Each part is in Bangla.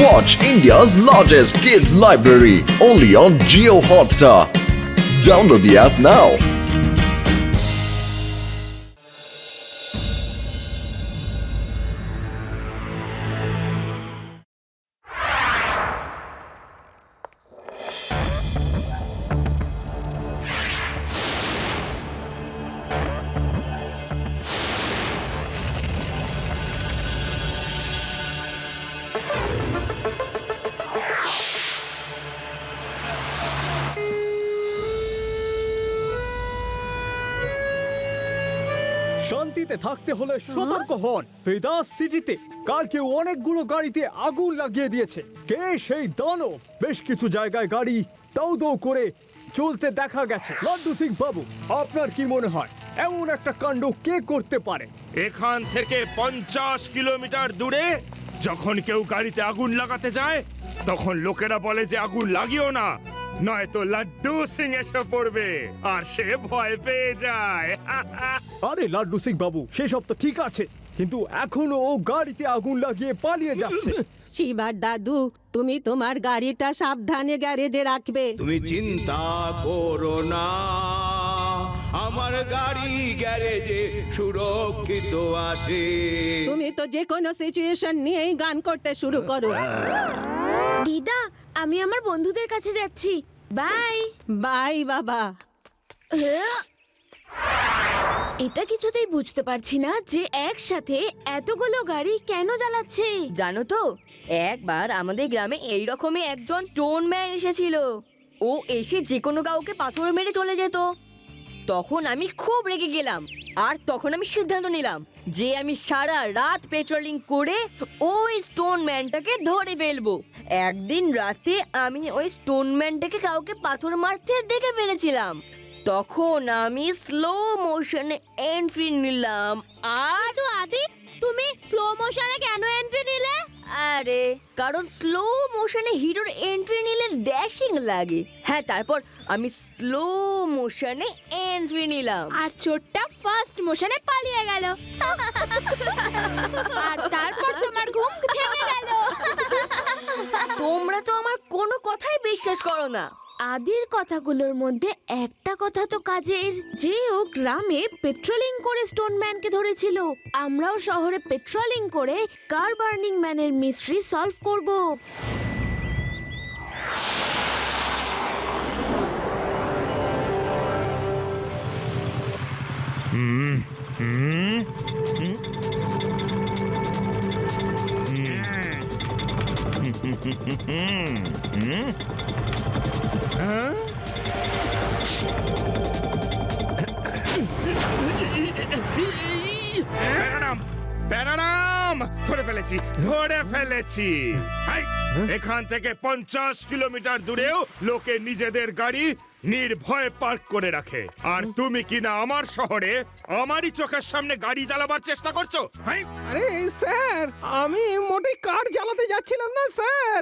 Watch India's largest kids library only on Jio Hotstar. Download the app now. শান্তিতে থাকতে হলে সতর্ক হন। ভেদাস সিটিতে কালকে অনেকগুলো গাড়িতে আগুন লাগিয়ে দিয়েছে। কে সেই দানব? বেশ কিছু জায়গায় গাড়ি দাউ দাউ করে চলতে দেখা গেছে। লাড্ডু সিং বাবু, আপনার কি মনে হয় এমন একটা কাণ্ড কে করতে পারে? এখান থেকে 50 কিলোমিটার দূরে যখন কেউ গাড়িতে আগুন লাগাতে যায় তখন লোকেরা বলে যে আগুন লাগিও না, নয়তো লাড্ডু সিং এসে পড়বে, আর সে ভয় পেয়ে যায়। আরে লাড্ডু সিং বাবু, সেসব তো ঠিক আছে, কিন্তু এখনো ও গাড়িতে আগুন লাগিয়ে পালিয়ে যাচ্ছে। শিবার দাদু, তুমি তোমার গাড়িটা সাবধানে গ্যারেজে রাখবে। তুমি চিন্তা করো না, আমার গাড়ি গ্যারেজে সুরক্ষিত আছে। তুমি তো যে কোনো সিচুয়েশন নিয়েই গান করতে শুরু করো। দিদা, আমি আমার বন্ধুদের কাছে যাচ্ছি, বাই বাই বাবা। এটা কিছুতেই বুঝতে পারছি না যে একসাথে এতগুলো গাড়ি কেন জ্বালাচ্ছে। জানো তো, একবার আমাদের গ্রামে এইরকমই একজন স্টোন ম্যান এসেছিল। ও এসে যে কোনো কাউকে পাথর মেরে চলে যেত। তখন আমি খুব রেগে গেলাম, আর তখন আমি সিদ্ধান্ত নিলাম যে আমি সারা রাত পেট্রোলিং করে ওই স্টোন ম্যানটাকে ধরে ফেলবো। একদিন রাতে আমি ওই স্টোন ম্যানটাকে কাউকে পাথর মারতে দেখে ফেলেছিলাম। তখন আমি স্লো মোশনে এন্ট্রি নিলাম। আর আদি, তুমি স্লো মোশনে কেন এন্ট্রি নিলে? আরে কারণ স্লো মোশনে হিরোর এন্ট্রি নিলে ড্যাশিং লাগে। হ্যাঁ, তারপর আমি স্লো মোশনে এন্ট্রি নিলাম। আর চোরটা ফার্স্ট মোশনে পালিয়ে গেল। আর তারপর তোমার ঘুম ভেঙে গেল। তোমরা তো আমার কোনো কথাই বিশ্বাস করো না। আদির কথাগুলোর মধ্যে একটা কথা তো কাজের, যে ও গ্রামে পেট্রোলিং করে স্টোন ম্যানকে ধরেছিল। আমরাও শহরে পেট্রোলিং করে কার বার্নিং ম্যানের মিস্ট্রি সলভ করব। প্যারাডাম, প্যারাডাম, ধরে ফেলেছি, ধরে ফেলেছি। হাই, এখান থেকে 50 কিলোমিটার দূরেও লোকে নিজেদের গাড়ি নির্ভয়ে পার্ক করে রাখে, আর তুমি কিনা আমার শহরে আমারই চোখের সামনে গাড়ি জ্বালাবার চেষ্টা করছো। হাই, আরে স্যার, আমি মোটেই কার জ্বালাতে যাচ্ছিলাম না স্যার।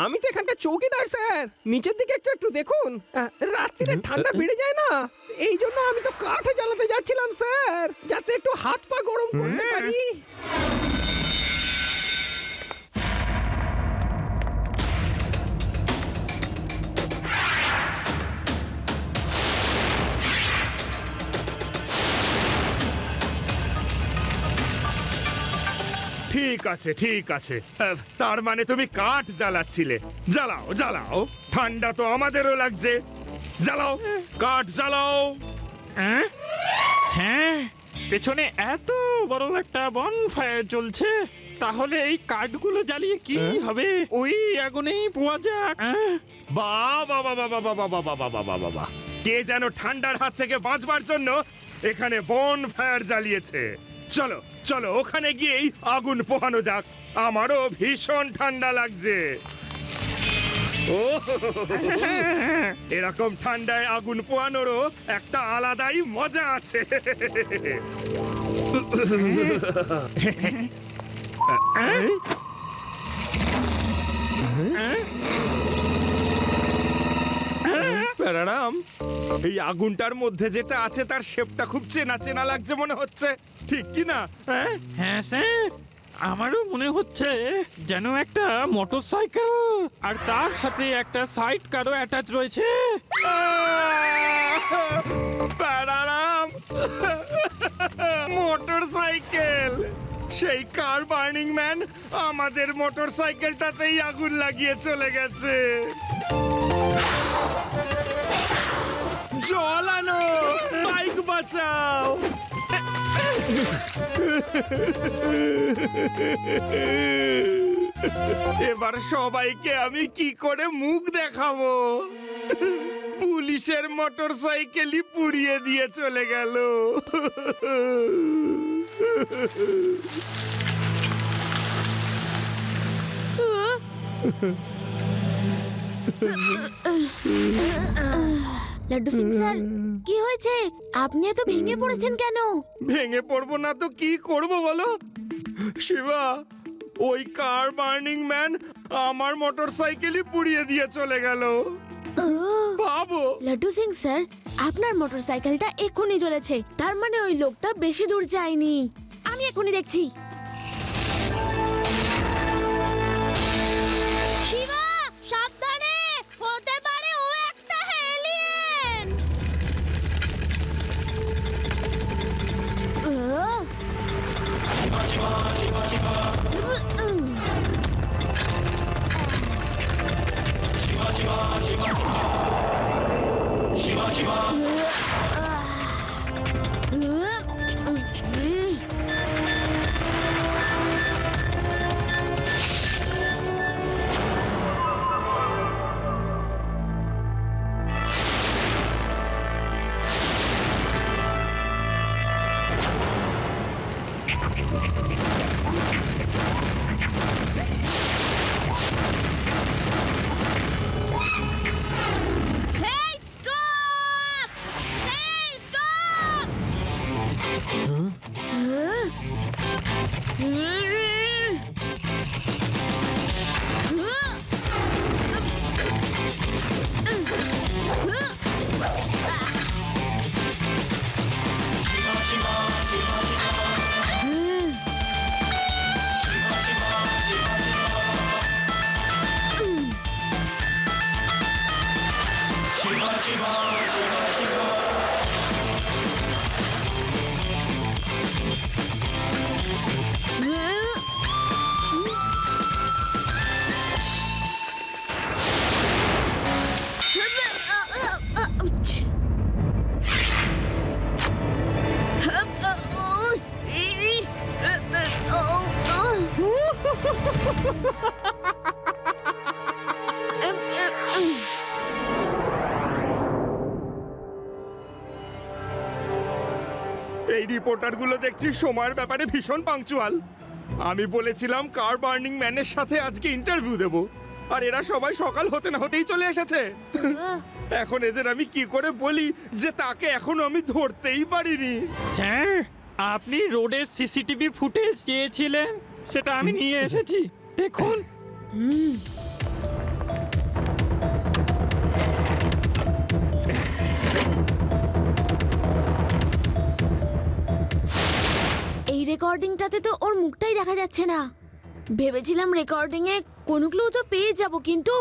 আমি তো এখানকার চৌকিদার স্যার। নিচের দিকে একটু দেখুন, রাত্রিরে ঠান্ডা বেড়ে যায় না, এই জন্য আমি তো কাঠ জ্বালাতে যাচ্ছিলাম স্যার, যাতে একটু হাত পা গরম করতে পারি। ঠিক আছে, ঠিক আছে, তার মানে তুমি কাঠ জ্বালাচ্ছিলে। জ্বালাও জ্বালাও, ঠান্ডা তো আমাদেরও লাগছে। জ্বালাও, কাঠ জ্বালাও। হ্যাঁ, পেছনে এত বড় একটা বনফায়ার চলছে, তাহলে এই কাঠগুলো জ্বালিয়ে কি হবে? ওই আগুনেই পোয়া যাক। বাবা বাবা বাবা বাবা বাবা বাবা বাবা, কে যেন ঠান্ডার হাত থেকে বাঁচবার জন্য এখানে বন ফায়ার জ্বালিয়েছে। চলো চলো, ওখানে গিয়েই আগুন পোহানো যাক, আমারও ভীষণ ঠান্ডা লাগছে। ও, এরকম ঠান্ডায় আগুন পোহানোরও একটা আলাদাই মজা আছে। প্যারাডাম, এই আগুনটার মধ্যে যেটা আছে তার শেপটা খুব চেনা চেনা লাগছে মনে হচ্ছে, ঠিক কি না? হ্যাঁ স্যার, আমারও মনে হচ্ছে যেন একটা মোটরসাইকেল আর তার সাথে একটা সাইড কারও অ্যাটাচ রয়েছে। প্যারারাম, মোটরসাইকেল! সেই কার বার্নিং ম্যান আমাদের মোটরসাইকেলটাতেই আগুন লাগিয়ে চলে গেছে। জল আনো, বাইক বাঁচাও। এবার সবাইকে আমি কি করে মুখ দেখাবো? পুলিশের মোটরসাইকেলই পুড়িয়ে দিয়ে চলে গেল। লাড্ডু সিং স্যার, কি হয়েছে? আপনি এত ভেঙে পড়েছেন কেন? ভেঙে পড়বো না তো কি করব বলো শিবা? ওই কার বার্নিং ম্যান আমার মোটরসাইকেলই পুড়িয়ে দিয়ে চলে গেল। ভাবো। লাড্ডু সিং স্যার, আপনার মোটরসাইকেলটা এক্ষুনি জ্বলেছে, তার মানে ওই লোকটা বেশি দূর যায়নি। আমি এক্ষুনি দেখছি। শিবা, সাবধানে, হতে পারে ও একটা alien. Hey, stop! Hey, stop! এই রিপোর্টারগুলো দেখছি সময়ের ব্যাপারে ভীষণ পাংচুয়াল। আমি বলেছিলাম কার বার্নিং ম্যানের সাথে আজকে ইন্টারভিউ দেব, আর এরা সবাই সকাল হতে না হতেই চলে এসেছে। এখন এদের আমি কি করে বলি যে তাকে এখনো আমি ধরতেই পারিনি? স্যার, আপনি রোডের সিসিটিভি ফুটেজ চেয়েছিলেন, সেটা আমি নিয়ে এসেছি, দেখুন। এই রেকর্ডিংটাতে তো ওর মুখটাই দেখা যাচ্ছে না। ভেবেছিলাম রেকর্ডিং এ কোনো ক্লু তো পেয়ে যাব, কিন্তু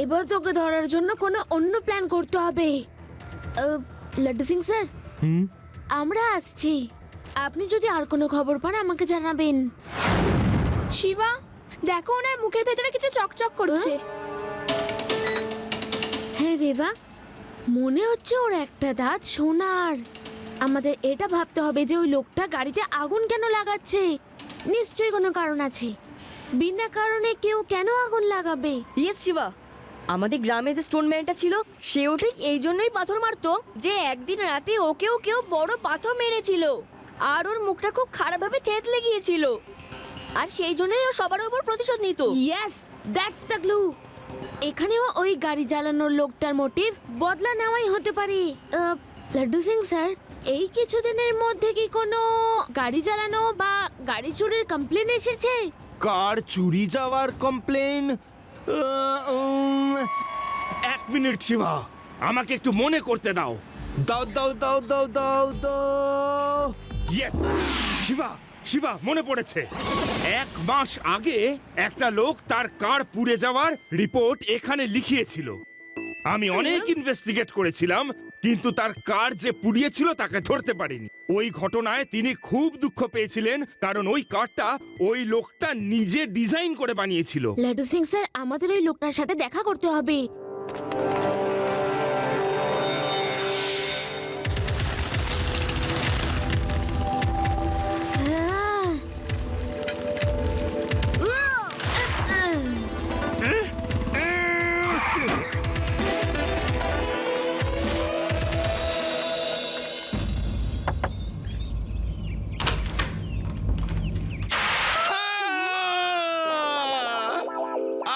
এবার তোকে ধরার জন্য কোনো অন্য প্ল্যান করতে হবে। লাড্ডু সিং স্যার, আমরা আসছি। আপনি যদি আর কোনো খবর পান আমাকে জানাবেন। শিবা, দেখো ওনার মুখের ভেতরে কিছু চকচক করছে। হ্যাঁ রেবা, মনে হচ্ছে ওর একটা দাঁত সোনার। আমাদের এটা ভাবতে হবে যে ওই লোকটা গাড়িতে আগুন কেন লাগাচ্ছে। নিশ্চয়ই কোনো কারণ আছে। বিনা কারণে কেউ কেন আগুন লাগাবে? ইয়েস শিবা, আমাদের গ্রামে যে স্টোন ম্যানটা ছিল সেও ঠিক এই জন্যই পাথর মারতো যে একদিন রাতে ওকেও কেউ বড় পাথর মেরেছিল, আর ওর মুখটা খুব খারাপভাবে থেতলে গিয়েছিল, আর সেই জন্যই ও সবার উপর প্রতিশোধ নিত। Yes, that's the clue. এখানেও ওই গাড়ি জ্বালানোর লোকটার মোটিভ বদলা নেওয়াই হতে পারে। লাড্ডু সিং স্যার, এই কিছুদিনের মধ্যে কি কোনো গাড়ি জ্বালানো বা গাড়ি চুরির কমপ্লেন এসেছে? কার চুরি যাওয়ার কমপ্লেন? এক মিনিট শিবা, আমাকে একটু মনে করতে দাও। দাও দাও দাও দাও দাও দাও। ইয়েস শিবা, শিবা মনে পড়েছে 1 মাস আগে একটা লোক তার কার পুড়ে যাওয়ার রিপোর্ট এখানে লিখিয়েছিল। আমি অনেক ইনভেস্টিগেট করেছিলাম, কিন্তু তার কার যে পুড়িয়েছিল তাকে ধরতে পারিনি। ওই ঘটনায় তিনি খুব দুঃখ পেয়েছিলেন, কারণ ওই কারটা ওই লোকটা নিজে ডিজাইন করে বানিয়েছিল। লাড্ডু সিং স্যার, আমাদের ওই লোকটার সাথে দেখা করতে হবে।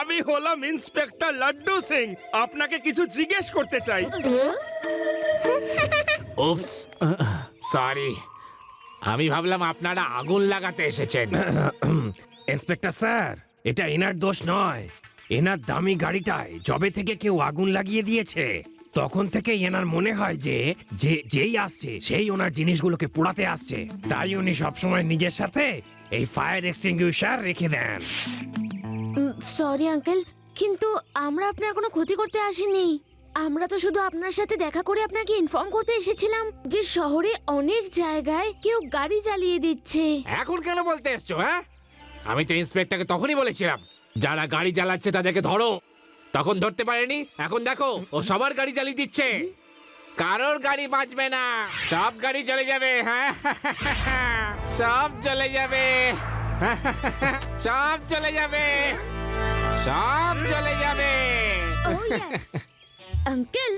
আমি হলাম ইন্সপেক্টর লাড্ডু সিং, আপনাকে কিছু জিজ্ঞেস করতে চাই। উপস, সরি, আমি ভাবলাম আপনারা আগুন লাগাতে এসেছেন। ইন্সপেক্টর স্যার, এটা এনার দোষ নয়। এনার দামি গাড়িটায় যবে থেকে কেউ আগুন লাগিয়ে দিয়েছে, তখন থেকে এনার মনে হয় যে যেই আসছে সেই ওনার জিনিসগুলোকে পোড়াতে আসছে। তাই উনি সবসময় নিজের সাথে এই ফায়ার এক্সটিংগুইশার রেখে দেন। সরি আঙ্কেল, কিন্তু আমরা আপনার কোনো ক্ষতি করতে আসিনি। আমরা তো শুধু আপনার সাথে দেখা করে আপনাকে ইনফর্ম করতে এসেছিলাম যে শহরে অনেক জায়গায় কেউ গাড়ি জ্বালিয়ে দিচ্ছে। এখন কেন বলতে এসছো? হ্যাঁ, আমি তো ইন্সপেক্টরকে তখনই বলেছিলাম যারা গাড়ি জ্বালাচ্ছে তাদেরকে ধরো। তখন ধরতে পারেনি, এখন দেখো ও সবার গাড়ি জ্বালিয়ে দিচ্ছে। কারোর গাড়ি বাঁচবে না, সব গাড়ি জ্বলে যাবে। হ্যাঁ, সব জ্বলে যাবে, সব চলে যাবে, সব চলে যাবে। আঙ্কেল,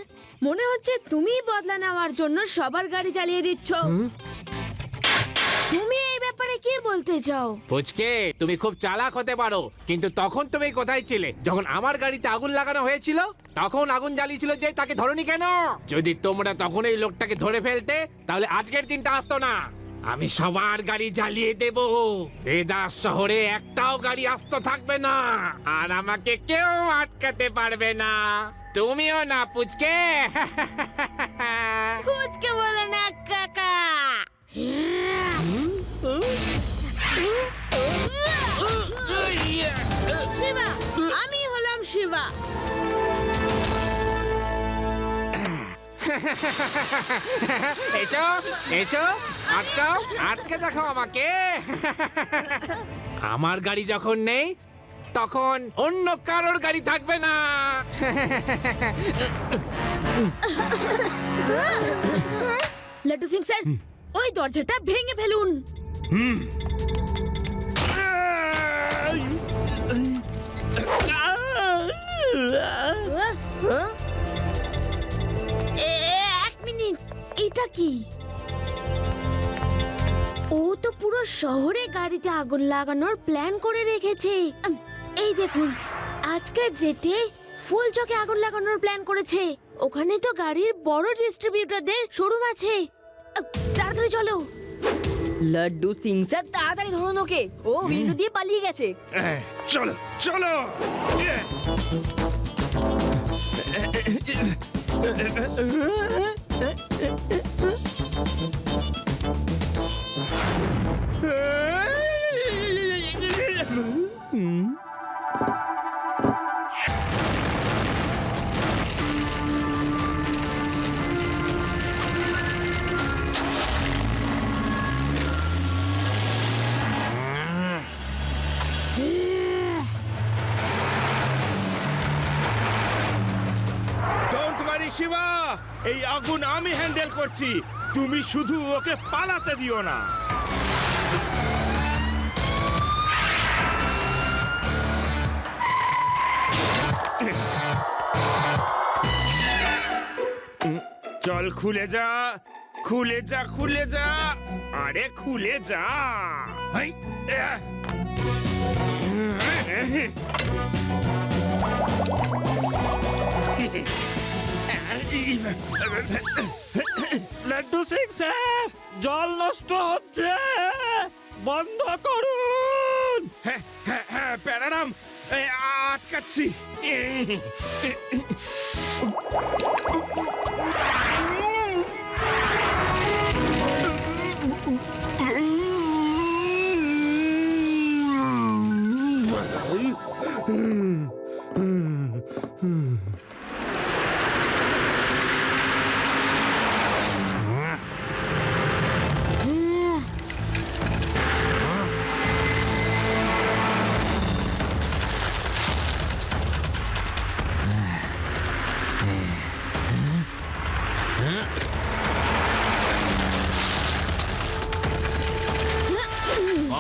মনে হচ্ছে তুমি বদলা নেওয়ার জন্য সবার গাড়ি জ্বালিয়ে দিচ্ছ। তুমি এই ব্যাপারে কি বলতে চাও? পুচকে, তুমি খুব চালাক হতে পারো, কিন্তু তখন তুমি কোথায় ছিলে যখন আমার গাড়িতে আগুন লাগানো হয়েছিল? তখন আগুন জ্বালিয়েছিল যে, তাকে ধরনি কেন? যদি তোমরা তখন এই লোকটাকে ধরে ফেলতে, তাহলে আজকের দিনটা আসতো না। আমি সবার গাড়ি জ্বালিয়ে দেব। ফেদাস শহরে একটাও গাড়ি আস্ত থাকবে না, আর আমাকে কেউ আটকাতে পারবে না। তুমিও না, পুচকে। খুঁজকে বলো না কাকা। শিবা, আমি হলাম শিবা। এসো এসো, আটকাও, আটকে দেখো আমাকে। আমার গাড়ি যখন নেই, তখন অন্য কারোর গাড়ি থাকবে না। লাড্ডু সিং স্যার, ওই দরজাটা ভেঙে ফেলুন। এক মিনিট, এটা কি? ও তো পুরো শহরে গাড়িতে আগুন লাগানোর প্ল্যান করে রেখেছে। এই দেখুন, আজকের ডেটে ফুল চকে আগুন লাগানোর প্ল্যান করেছে। ওখানে তো গাড়ির বড় ডিস্ট্রিবিউটরদের শোরুম আছে। তাড়াতাড়ি চলো। লাড্ডু সিং স্যার, তাড়াতাড়ি ধরুন ওকে, ও উইন্ডো দিয়ে পালিয়ে গেছে। চলো চলো। ডোন্ট ওয়ারি শিবা, এই আগুন আমি হ্যান্ডেল করছি। তুমি শুধু ওকে পালাতে দিও না। চল, খুলে যা, খুলে যা, খুলে যা, আরে খুলে যা। হাই, লাড্ডু সিং স্যার, জল নষ্ট হচ্ছে, বন্ধ করুন। হ্যাঁ হ্যাঁ হ্যাঁ, প্যারারাম, আটকাচ্ছি।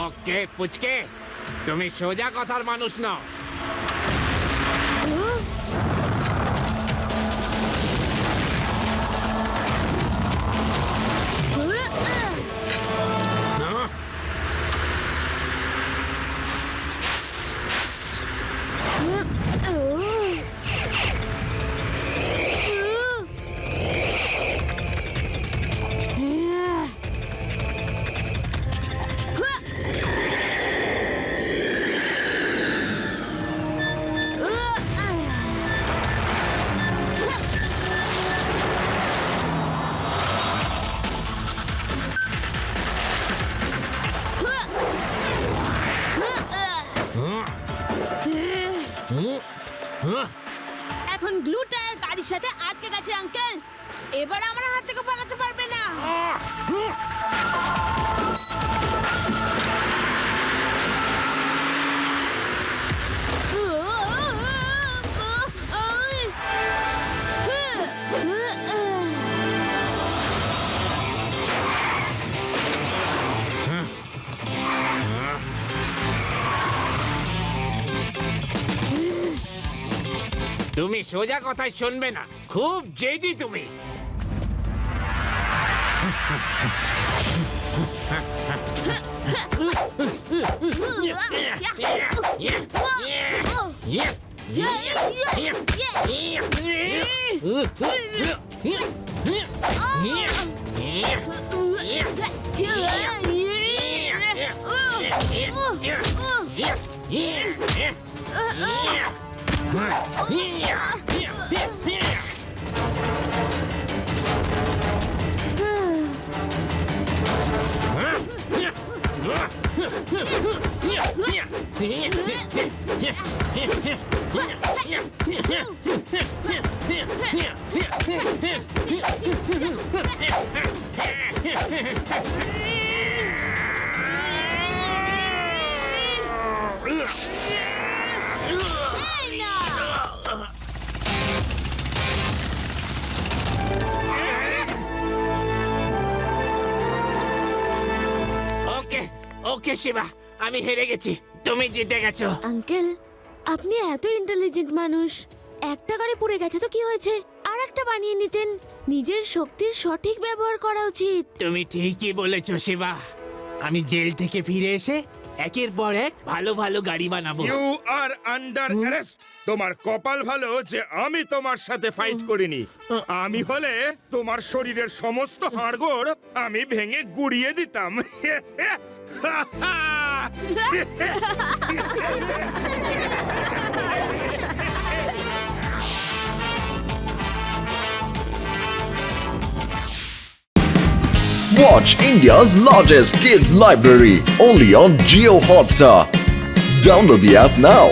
ওকে পুচকে, তুমি সোজা কথার মানুষ নও। এখন গ্লু টায়ার গাড়ির সাথে আটকে গেছে আঙ্কেল, এবার আমার হাত থেকে পালাতে পারবে না। তুমি সোজা কথাই শুনবে না, খুব জেদি তুমি। ওকে ওকে শিবা, আমি হেরে গেছি, তুমি জিতে গেছো। আঙ্কেল, আপনি এত ইন্টেলিজেন্ট মানুষ, একটা গাড়ি পুড়ে গেছে তো কি হয়েছে, আর একটা বানিয়ে নিতেন। নিজের শক্তির সঠিক ব্যবহার করা উচিত। তুমি ঠিকই বলেছো শিবা, আমি জেল থেকে ফিরে এসে একের পর এক ভালো ভালো গাড়ি বানাবো। You are under arrest. তোমার কপাল ভালো যে আমি তোমার সাথে ফাইট করিনি। আমি হলে তোমার শরীরের সমস্ত হাড়গোড় আমি ভেঙে গুড়িয়ে দিতাম। Watch India's largest kids library only on Geo Hotstar. Download the app now.